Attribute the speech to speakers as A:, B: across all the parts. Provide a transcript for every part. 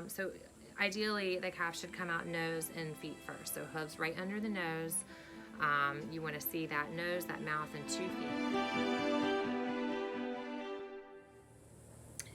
A: So ideally the calf should come out nose and feet first. So hooves right under the nose. You want to see that nose, that mouth, and 2 feet.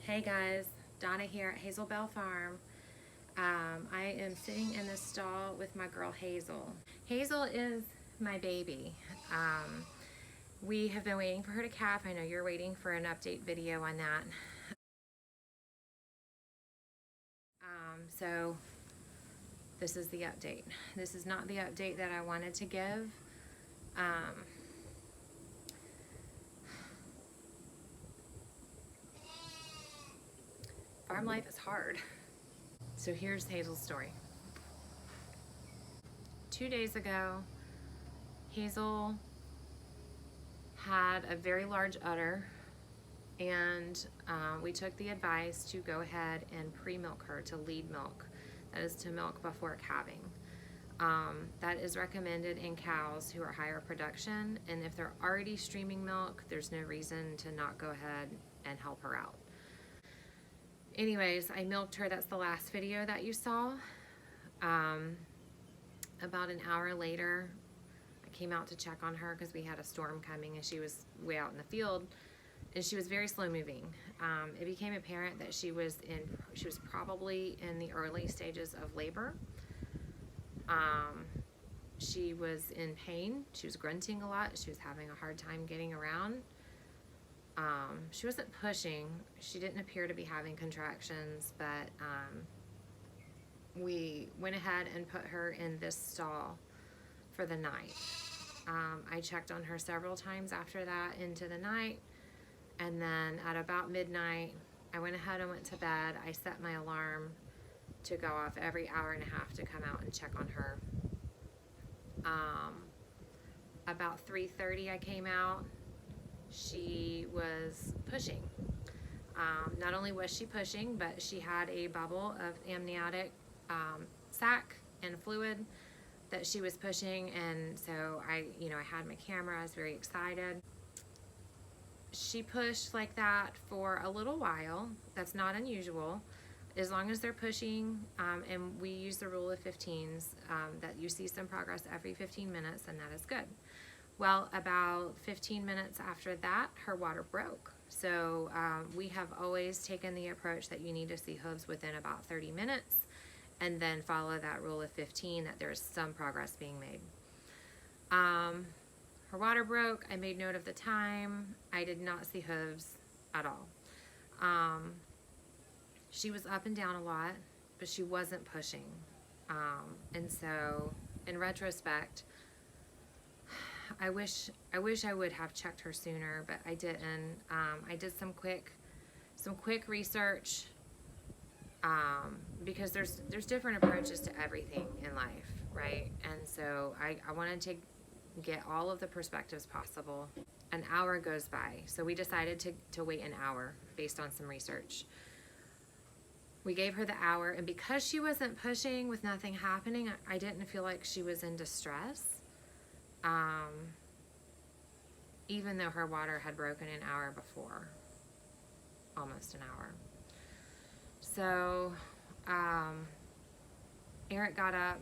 A: Hey guys, Donna here at Hazel Farm. I am sitting in the stall with my girl Hazel. Hazel is my baby. We have been waiting for her to calf. I know you're waiting for an update video on that. So this is the update. This is not the update that I wanted to give. Farm life is hard. So here's Hazel's story. 2 days ago, Hazel had a very large udder, and we took the advice to go ahead and pre-milk her, to lead milk. That is to milk before calving. That is recommended in cows who are higher production, and if they're already streaming milk, there's no reason to not go ahead and help her out. Anyways, I milked her. That's the last video that you saw. About an hour later, I came out to check on her because we had a storm coming and she was way out in the field, and she was very slow moving. It became apparent that she was probably in the early stages of labor. She was in pain. She was grunting a lot. She was having a hard time getting around. She wasn't pushing. She didn't appear to be having contractions, but we went ahead and put her in this stall for the night. I checked on her several times after that into the night, and then at about midnight, I went ahead and went to bed. I set my alarm to go off every hour and a half to come out and check on her. About 3:30 I came out. She was pushing. Not only was she pushing, but she had a bubble of amniotic sac and fluid that she was pushing, and so I had my camera. I was very excited. She pushed like that for a little while. That's not unusual. As long as they're pushing, and we use the rule of 15s, that you see some progress every 15 minutes, and that is good. Well, about 15 minutes after that, her water broke. So we have always taken the approach that you need to see hooves within about 30 minutes, and then follow that rule of 15, that there's some progress being made. Her water broke. I made note of the time. I did not see hooves at all. She was up and down a lot, but she wasn't pushing. And so in retrospect, I wish I would have checked her sooner, but I didn't. I did some quick research, because there's different approaches to everything in life, right? And so I wanted to get all of the perspectives possible. An hour goes by, so we decided to wait an hour based on some research. We gave her the hour, and because she wasn't pushing with nothing happening, I didn't feel like she was in distress. Even though her water had broken an hour before, almost an hour. So Eric got up,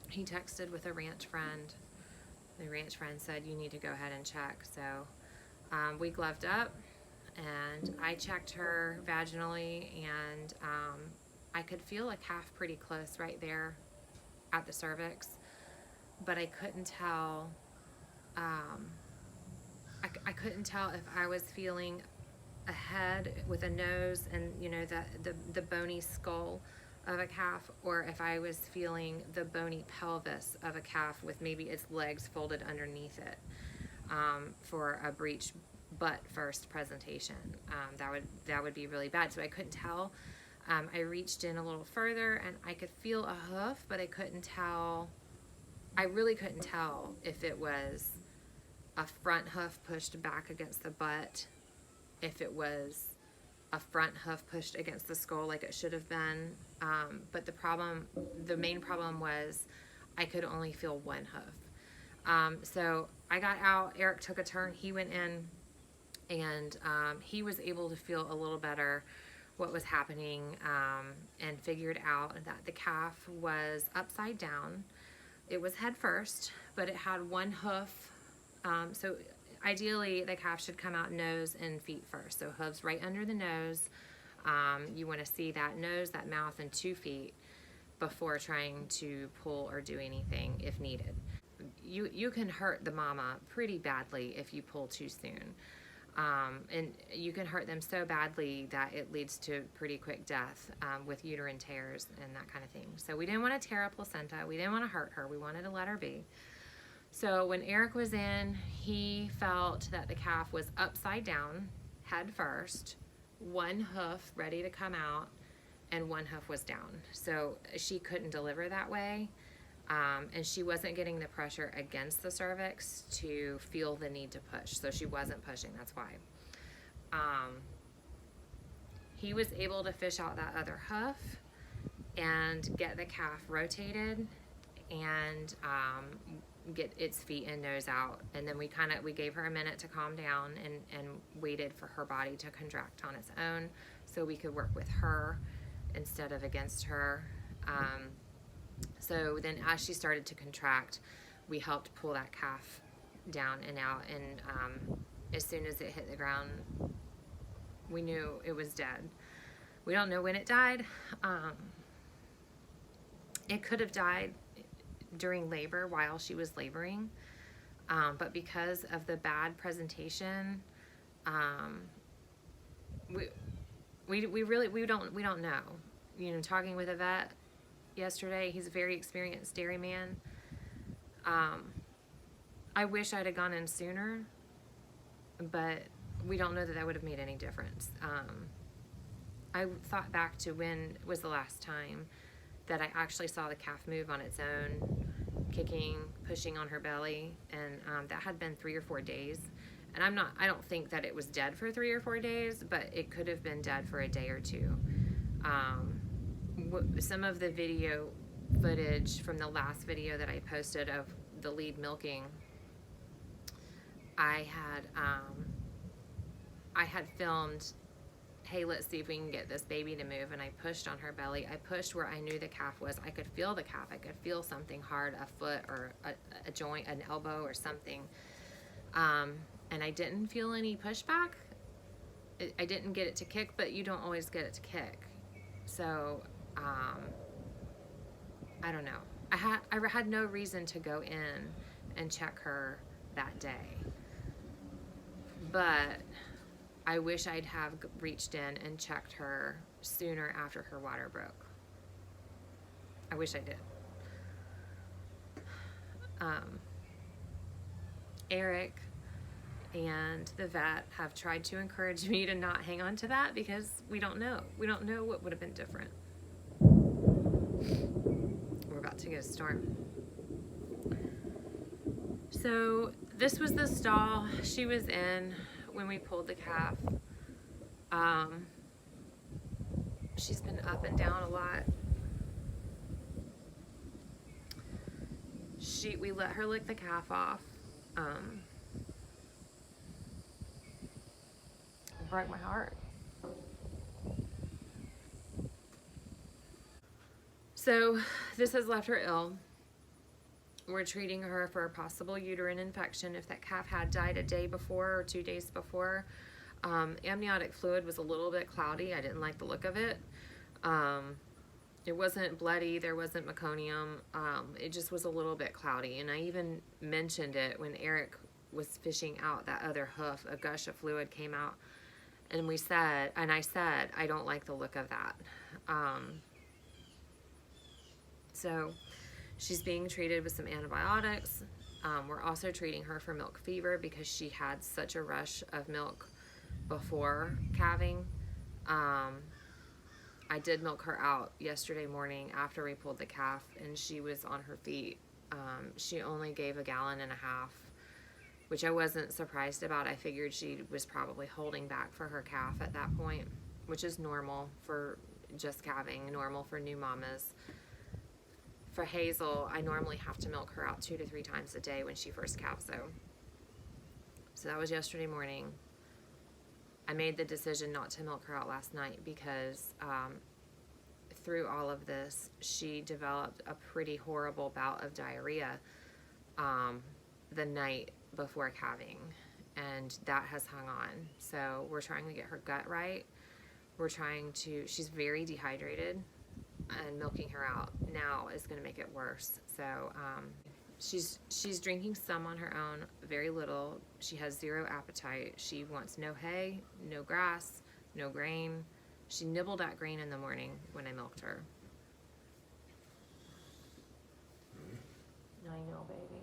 A: he texted with a ranch friend. The ranch friend said, you need to go ahead and check. So we gloved up, and I checked her vaginally, and I could feel a calf pretty close right there at the cervix, but I couldn't tell. I couldn't tell if I was feeling a head with a nose and the bony skull of a calf, or if I was feeling the bony pelvis of a calf with maybe its legs folded underneath it, for a breech butt first presentation. That would be really bad. So I couldn't tell. I reached in a little further, and I could feel a hoof, but I couldn't tell. I really couldn't tell if it was a front hoof pushed back against the butt, if it was a front hoof pushed against the skull like it should have been. But the main problem was I could only feel one hoof. So I got out, Eric took a turn, he went in, and he was able to feel a little better what was happening, and figured out that the calf was upside down. It was head first, but it had one hoof. So ideally, the calf should come out nose and feet first. So hooves right under the nose. You want to see that nose, that mouth, and 2 feet before trying to pull or do anything if needed. You can hurt the mama pretty badly if you pull too soon. And you can hurt them so badly that it leads to pretty quick death with uterine tears and that kind of thing. So we didn't want to tear a placenta. We didn't want to hurt her. We wanted to let her be. So when Eric was in, he felt that the calf was upside down, head first, one hoof ready to come out, and one hoof was down. So she couldn't deliver that way. And she wasn't getting the pressure against the cervix to feel the need to push. So she wasn't pushing, that's why. He was able to fish out that other hoof and get the calf rotated and get its feet and nose out. And then we gave her a minute to calm down and waited for her body to contract on its own so we could work with her instead of against her. So then as she started to contract, we helped pull that calf down and out, and as soon as it hit the ground, we knew it was dead. We don't know when it died. It could have died during labor while she was laboring, but because of the bad presentation, we don't know. You know, talking with a vet yesterday, he's a very experienced dairyman. I wish I'd have gone in sooner, but we don't know that that would have made any difference. I thought back to when was the last time that I actually saw the calf move on its own, kicking, pushing on her belly, and that had been 3 or 4 days. And I don't think that it was dead for 3 or 4 days, but it could have been dead for a day or two. Some of the video footage from the last video that I posted of the lead milking, I had filmed, hey, let's see if we can get this baby to move, and I pushed on her belly. I pushed where I knew the calf was. I could feel the calf. I could feel something hard, a foot or a joint, an elbow or something, and I didn't feel any pushback. I didn't get it to kick, but you don't always get it to kick. So I don't know. I had no reason to go in and check her that day, but I wish I'd have reached in and checked her sooner after her water broke. I wish I did. Eric and the vet have tried to encourage me to not hang on to that because we don't know. We don't know what would have been different. We're about to get a storm. So this was the stall she was in when we pulled the calf. She's been up and down a lot. We let her lick the calf off. It broke my heart. So this has left her ill. We're treating her for a possible uterine infection if that calf had died a day before or 2 days before. Amniotic fluid was a little bit cloudy. I didn't like the look of it. It wasn't bloody. There wasn't meconium. It just was a little bit cloudy. And I even mentioned it when Eric was fishing out that other hoof. A gush of fluid came out. And I said, I don't like the look of that. So she's being treated with some antibiotics. We're also treating her for milk fever because she had such a rush of milk before calving. I did milk her out yesterday morning after we pulled the calf, and she was on her feet. She only gave 1.5 gallons, which I wasn't surprised about. I figured she was probably holding back for her calf at that point, which is normal for just calving, normal for new mamas. For Hazel, I normally have to milk her out 2 to 3 times a day when she first calves, though. So that was yesterday morning. I made the decision not to milk her out last night because through all of this, she developed a pretty horrible bout of diarrhea the night before calving, and that has hung on. So we're trying to get her gut right. She's very dehydrated, and milking her out now is going to make it worse. So she's drinking some on her own, very little. She has zero appetite. She wants no hay, no grass, no grain. She nibbled at grain in the morning when I milked her. I know, baby.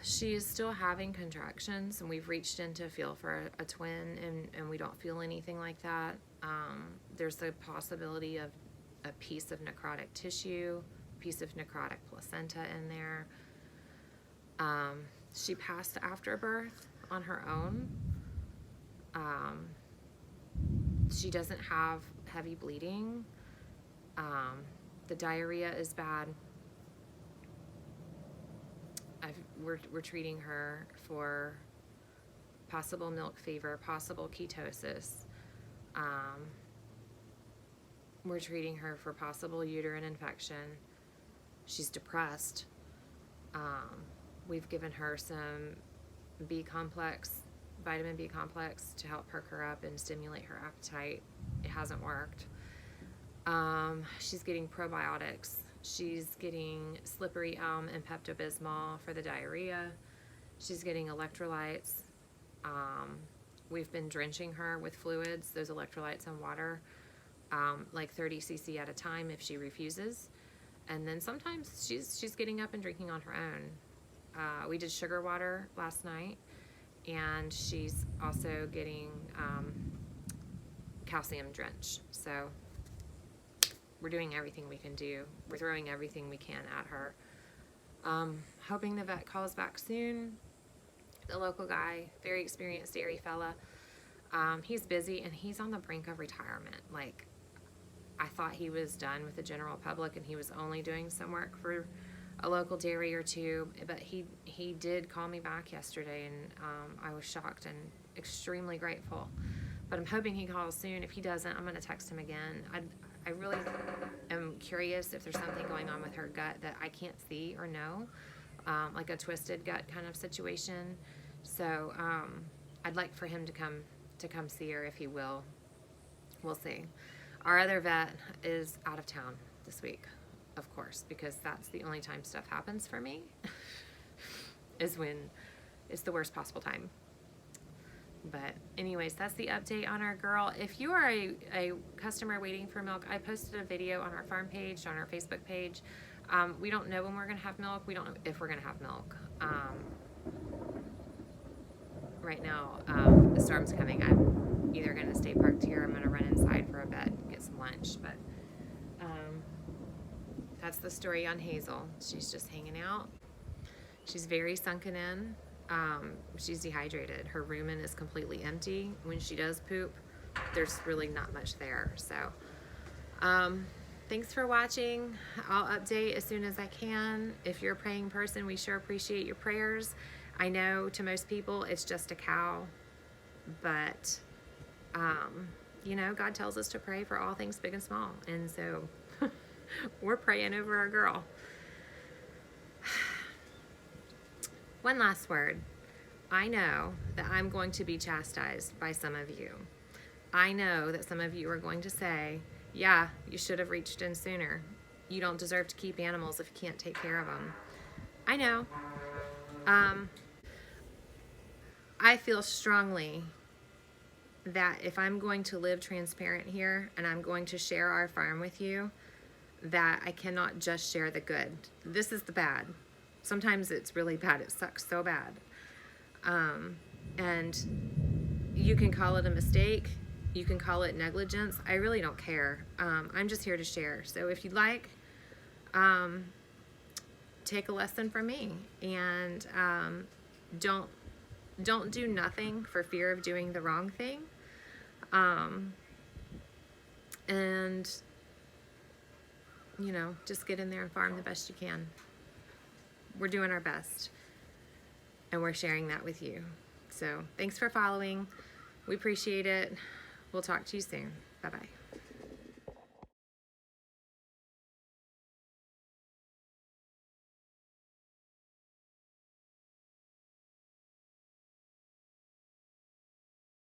A: She is still having contractions, and we've reached in to feel for a twin, and we don't feel anything like that. There's the possibility of a piece of necrotic tissue, piece of necrotic placenta in there. She passed after birth on her own. She doesn't have heavy bleeding. The diarrhea is bad. We're treating her for possible milk fever, possible ketosis. We're treating her for possible uterine infection. She's depressed. We've given her some B complex, vitamin B complex, to help perk her up and stimulate her appetite. It hasn't worked. She's getting probiotics. She's getting slippery elm and Pepto-Bismol for the diarrhea. She's getting electrolytes. We've been drenching her with fluids, those electrolytes and water, like 30 cc at a time if she refuses. And then sometimes she's getting up and drinking on her own. We did sugar water last night, and she's also getting calcium drench. So we're doing everything we can do. We're throwing everything we can at her. Hoping the vet calls back soon. The local guy, very experienced dairy fella. He's busy, and he's on the brink of retirement. Like, I thought he was done with the general public, and he was only doing some work for a local dairy or two. But he did call me back yesterday, and I was shocked and extremely grateful. But I'm hoping he calls soon. If he doesn't, I'm going to text him again. I really am curious if there's something going on with her gut that I can't see or know, like a twisted gut kind of situation. So I'd like for him to come see her if he will. We'll see. Our other vet is out of town this week, of course, because that's the only time stuff happens for me, is when it's the worst possible time. But anyways, that's the update on our girl. If you are a customer waiting for milk, I posted a video on our farm page, on our Facebook page. We don't know when we're going to have milk. We don't know if we're going to have milk. Right now, the storm's coming. I'm either going to stay parked here, I'm going to run inside for a bit and get some lunch. But that's the story on Hazel. She's just hanging out. She's very sunken in. She's dehydrated. Her rumen is completely empty. When she does poop, there's really not much there. So thanks for watching. I'll update as soon as I can. If you're a praying person, we sure appreciate your prayers. I know to most people it's just a cow, but you know, God tells us to pray for all things big and small, and so we're praying over our girl. One last word. I know that I'm going to be chastised by some of you. I know that some of you are going to say, yeah, you should have reached in sooner. You don't deserve to keep animals if you can't take care of them. I know. I feel strongly that if I'm going to live transparent here and I'm going to share our farm with you, that I cannot just share the good. This is the bad. Sometimes it's really bad. It sucks so bad. And you can call it a mistake. You can call it negligence. I really don't care. I'm just here to share. So if you'd like, take a lesson from me, and don't do nothing for fear of doing the wrong thing. And you know, just get in there and farm the best you can. We're doing our best, and we're sharing that with you. So thanks for following. We appreciate it. We'll talk to you soon. Bye-bye.